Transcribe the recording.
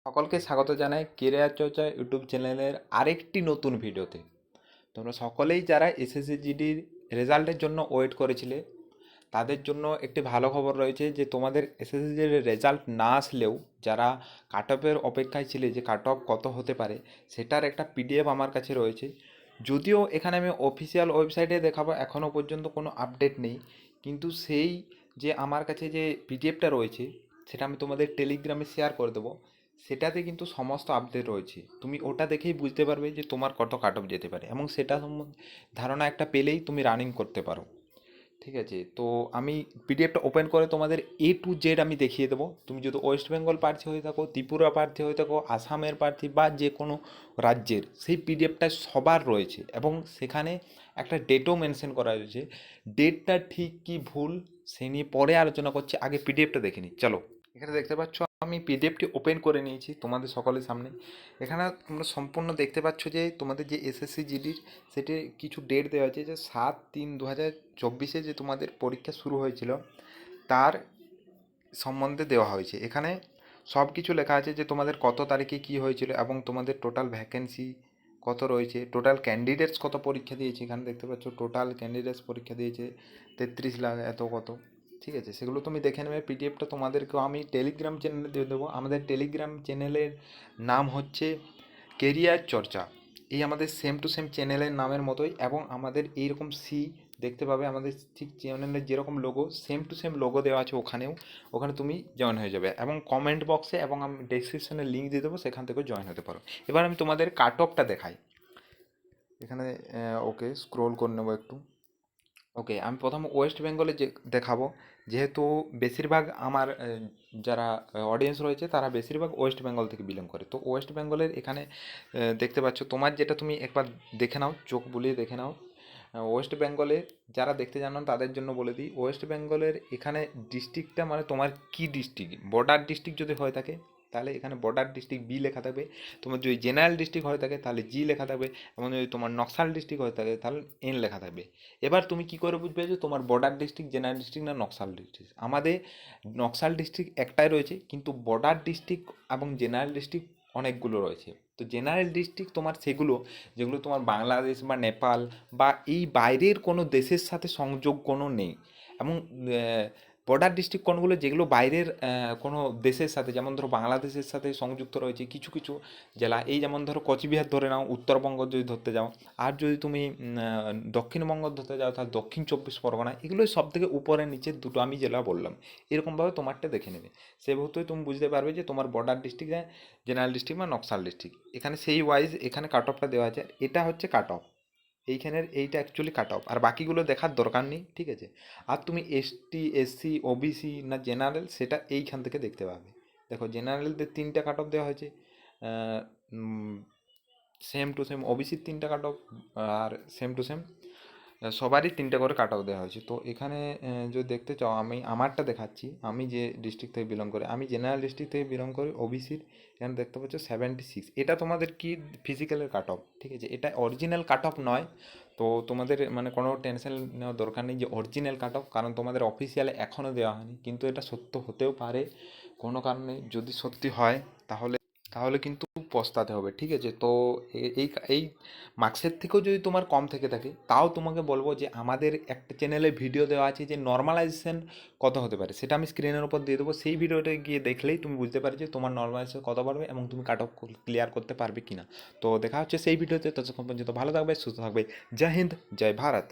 সকলকে স্বাগত জানাই কেরিয়ার চর্চা ইউটিউব চ্যানেলের আরেকটি নতুন ভিডিওতে। তোমরা সকলেই যারা এসএসসি জিডির রেজাল্টের জন্য ওয়েট করেছিলে তাদের জন্য একটি ভালো খবর রয়েছে যে তোমাদের এসএসসি জিডির রেজাল্ট না আসলেও যারা কাট অফের অপেক্ষায় ছিলে যে কাট অফ কত হতে পারে সেটার একটা পিডিএফ আমার কাছে রয়েছে। যদিও এখানে আমি অফিসিয়াল ওয়েবসাইটে দেখাবো, এখনও পর্যন্ত কোনো আপডেট নেই, কিন্তু সেই যে আমার কাছে যে পিডিএফটা রয়েছে সেটা আমি তোমাদের টেলিগ্রামে শেয়ার করে দেবো। সেটাতে কিন্তু সমস্ত আপডেট রয়েছে, তুমি ওটা দেখেই বুঝতে পারবে যে তোমার কত কাট অফ যেতে পারে এবং সেটা সম্বন্ধে ধারণা একটা পেলেই তুমি রানিং করতে পারো। ঠিক আছে, তো আমি পিডিএফটা ওপেন করে তোমাদের A to Z আমি দেখিয়ে দেবো। তুমি যদি ওয়েস্ট বেঙ্গল প্রার্থী হয়ে থাকো, ত্রিপুরা প্রার্থী হয়ে থাকো, আসামের প্রার্থী বা যে কোনো রাজ্যের, সেই পিডিএফটা সবার রয়েছে এবং সেখানে একটা ডেটও মেনশন করা রয়েছে। ডেটটা ঠিক কি ভুল সে নিয়ে পরে আলোচনা করছি, আগে পিডিএফটা দেখে নিই। চলো, এখানে দেখতে পাচ্ছ আমি পিডিএফটি ওপেন করে নিয়েছি তোমাদের সকলের সামনে। এখানে তোমরা সম্পূর্ণ দেখতে পাচ্ছ যে তোমাদের যে এসএসসি জিডির সেটি কিছু ডেট দেওয়া আছে, যে 7/3/2024 যে তোমাদের পরীক্ষা শুরু হয়েছিল তার সম্বন্ধে দেওয়া হয়েছে। এখানে সব কিছু লেখা আছে যে তোমাদের কত তারিখে কি হয়েছিল এবং তোমাদের টোটাল ভ্যাকেন্সি কত রয়েছে, টোটাল ক্যান্ডিডেটস কত পরীক্ষা দিয়েছে। এখানে দেখতে পাচ্ছ টোটাল ক্যান্ডিডেটস পরীক্ষা দিয়েছে 33 লাখ এত কত। ঠিক আছে, সেগুলো তুমি দেখে নেবে। পিডিএফটা তোমাদেরকেও আমি টেলিগ্রাম চ্যানেলে দিয়ে দেবো। আমাদের টেলিগ্রাম চ্যানেলের নাম হচ্ছে কেরিয়ার চর্চা। এই আমাদের সেম টু সেম চ্যানেলের নামের মতোই, এবং আমাদের এইরকম দেখতে পাবে আমাদের ঠিক চ্যানেলের যেরকম logo, same to same logo দেওয়া আছে ওখানেও। ওখানে তুমি জয়েন হয়ে যাবে এবং কমেন্ট বক্সে এবং আমি ডেসক্রিপশনে লিঙ্ক দিয়ে দেবো, সেখান থেকেও জয়েন হতে পারো। এবার আমি তোমাদের কাট অফটা দেখাই। এখানে ওকে স্ক্রোল করে নেবো একটু। ওকে, আমি প্রথম ওয়েস্ট বেঙ্গলে যে দেখাবো, যেহেতু বেশিরভাগ আমার যারা অডিয়েন্স রয়েছে তারা বেশিরভাগ ওয়েস্ট বেঙ্গল থেকে বিলং করে। তো ওয়েস্ট বেঙ্গলের এখানে দেখতে পাচ্ছ, তোমার যেটা তুমি একবার দেখে নাও, চোখ বুলিয়ে দেখে নাও। ওয়েস্ট বেঙ্গলে যারা দেখতে জানো তাদের জন্য বলে দিই, ওয়েস্ট বেঙ্গলের এখানে ডিস্ট্রিক্টটা মানে তোমার কি ডিস্ট্রিক্ট, বর্ডার ডিস্ট্রিক্ট যদি হয়ে থাকে তাহলে এখানে বর্ডার ডিস্ট্রিক্ট বি লেখা থাকবে। তোমার যদি জেনারেল ডিস্ট্রিক্ট হয়ে থাকে তাহলে জি লেখা থাকবে, এবং যদি তোমার নকশাল ডিস্ট্রিক্ট হয়ে থাকে তাহলে এন লেখা থাকবে। এবার তুমি কি করে বুঝবে যে তোমার বর্ডার ডিস্ট্রিক্ট, জেনারেল ডিস্ট্রিক্ট না নকশাল ডিস্ট্রিক্ট? আমাদের নকশাল ডিস্ট্রিক্ট একটাই রয়েছে, কিন্তু বর্ডার ডিস্ট্রিক্ট এবং জেনারেল ডিস্ট্রিক্ট অনেকগুলো রয়েছে। তো জেনারেল ডিস্ট্রিক্ট তোমার সেগুলো যেগুলো তোমার বাংলাদেশ বা নেপাল বা এই বাইরের কোনো দেশের সাথে সংযোগ কোনো নেই, এবং বর্ডার ডিস্ট্রিক্ট কোনগুলো যেগুলো বাইরের কোনো দেশের সাথে, যেমন ধরো বাংলাদেশের সাথে সংযুক্ত রয়েছে কিছু কিছু জেলা। এই যেমন ধরো কোচবিহার ধরে নাও, উত্তরবঙ্গ যদি ধরতে যাও, আর যদি তুমি দক্ষিণবঙ্গ ধরতে যাও তাহলে দক্ষিণ 24 পরগনা। এগুলোই সব থেকে উপরে নিচে দুটো আমি জেলা বললাম, এরকমভাবে তোমারটা দেখে নেবে। সেহেতুই তুমি বুঝতে পারবে যে তোমার বর্ডার ডিস্ট্রিক্ট, জেনারেল ডিস্ট্রিক্ট বা নকশাল ডিস্ট্রিক্ট। এখানে সেই ওয়াইজ এখানে কাট অফটা দেওয়া আছে। এটা হচ্ছে কাট অফ, এইখানের এইটা অ্যাকচুয়ালি কাট অফ, আর বাকিগুলো দেখার দরকার নেই। ঠিক আছে, আর তুমি এসটি, এসসি, ওবিসি না জেনারেল সেটা এইখান থেকে দেখতে পাবে। দেখো, জেনারেলদের 3টা কাট অফ দেওয়া হয়েছে, সেম টু সেম ওবিসির 3টা কাট অফ, আর সেম টু সেম সবারই 3টে করে কাট অফ দেওয়া হয়েছে। তো এখানে যদি দেখতে চাও, আমি আমারটা দেখাচ্ছি। আমি যে ডিস্ট্রিক্ট থেকে বিলং করি, আমি জেনারেল ডিস্ট্রিক্ট থেকে বিলং করি, ওবিসির। এখানে দেখতে পাচ্ছ 76। এটা তোমাদের কি ফিজিক্যালের কাট অফ। ঠিক আছে, এটা অরিজিনাল কাট অফ নয়। তো তোমাদের মানে কোনো টেনশন নেওয়ার দরকার নেই যে অরিজিনাল কাট অফ, কারণ তোমাদের অফিসিয়ালে এখনও দেওয়া হয়নি, কিন্তু এটা সত্য হতেও পারে কোনো কারণে। যদি সত্যি হয় তাহলে তাহলে কিন্তু পস্তাতে হবে। ঠিক আছে, তো এই এই মার্কসের থেকেও যদি তোমার কম থেকে থাকে, তাও তোমাকে বলবো যে আমাদের একটা চ্যানেলে ভিডিও দেওয়া আছে যে নর্মালাইজেশন কত হতে পারে, সেটা আমি স্ক্রিনের উপর দিয়ে দেবো। সেই ভিডিওটা গিয়ে দেখলেই তুমি বুঝতে পারবে যে তোমার নর্মালাইজেশন কত পারবে এবং তুমি কাট অফ ক্লিয়ার করতে পারবে কি না। তো দেখা হচ্ছে সেই ভিডিওতে, ততক্ষণ পর্যন্ত ভালো থাকবে, সুস্থ থাকবে। জয় হিন্দ, জয় ভারত।